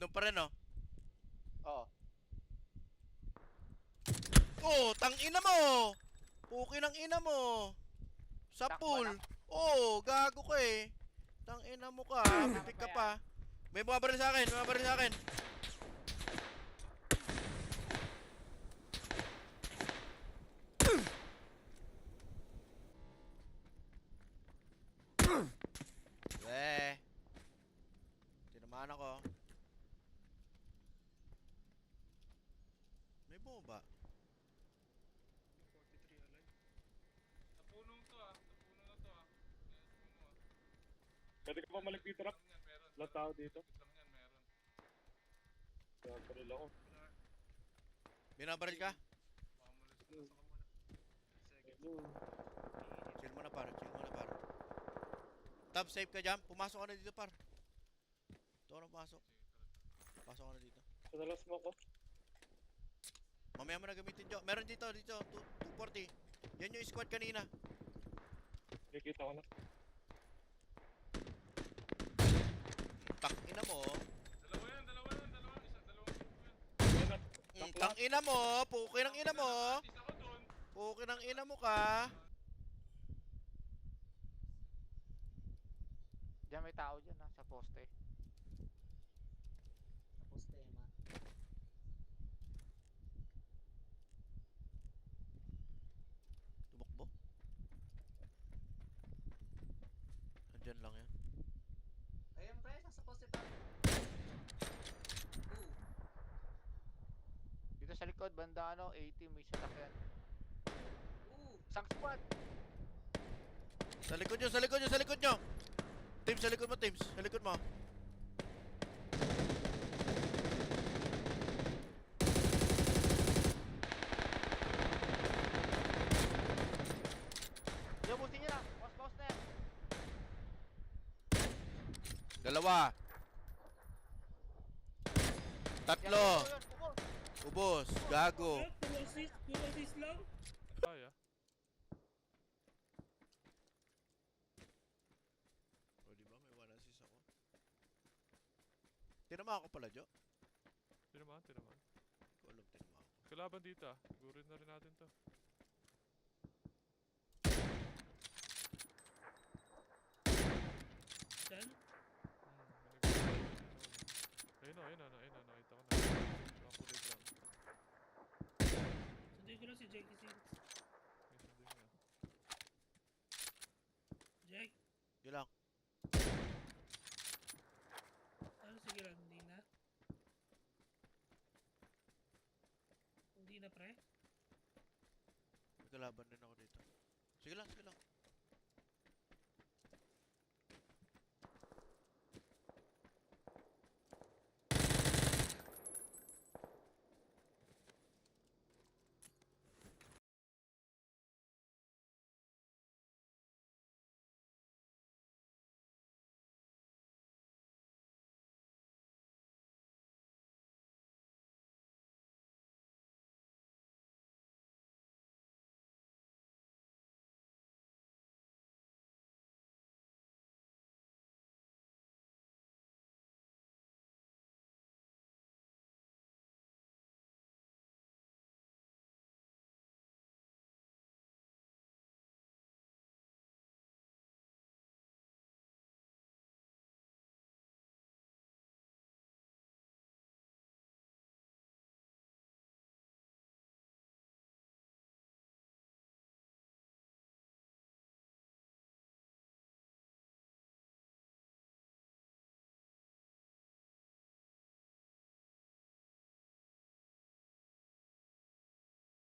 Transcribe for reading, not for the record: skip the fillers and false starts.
Nandun pa rin, oh. Oo. Oh, tangina mo! Puki ng ina mo! Sa pool! Oh, gago ka eh. Tangina mo ka, pipik ka pa. May bumabaril sa akin, bumabaril sa akin. Tinamaan ako. May bomba. 43 alive. Napunong to ah. Napuno na to ah. Yan, puno ah. Pwede ka pa malagpit truck? Meron. Lahat tao dito. Lang yan, meron. Kaya pa rin ako. Binabaril ka? Baka muna pasok ka muna. Second. Chill mo na par, chill mo na par. Tab, safe ka dyan. Pumasok ka na dito par. Ito ka na pumasok. Pasok ka na dito. Sanalas mo ako. Mamaya mo na gamitin dyan. Meron dito, 240. Yan yung squad kanina. Nakikita ko na. Tangina mo. Dalawa yan. Dalawang grupo yan. Ayan na. Tangina mo. Puki ng ina mo. Isa ko dun. Puki ng ina mo ka. Diyan may tao dyan sa poste. Sa postema. Tumakbo. Nandyan lang yan. Ayun pre, nasa poste pa. Dito sa likod, banda 80 may sasakyan. Isang squad! Sa likod nyo, sa likod nyo, sa likod nyo! Teams, sa likod mo, teams. Sa likod mo. Yung multi niya lang! Boss na yan! Dalawa. Tatlo. Yan, bukol. Ubos. Gago. Two assist lang. Kaya. O diba, may 1 assist ako. Tinama ako pala, Jo. Tinamaan. Ko alam, tinama ako. Kalaban dito ah. Sigurin na rin natin to. Saan? Ayun na. Nakita ko na. Nakakulit lang. Sunday ko lang si Jake kasi. May sundin nga. Jake, Yun lang. ano sige lang, hindi na? Hindi na pre? May kalaban din ako dito. Sige lang, sige lang.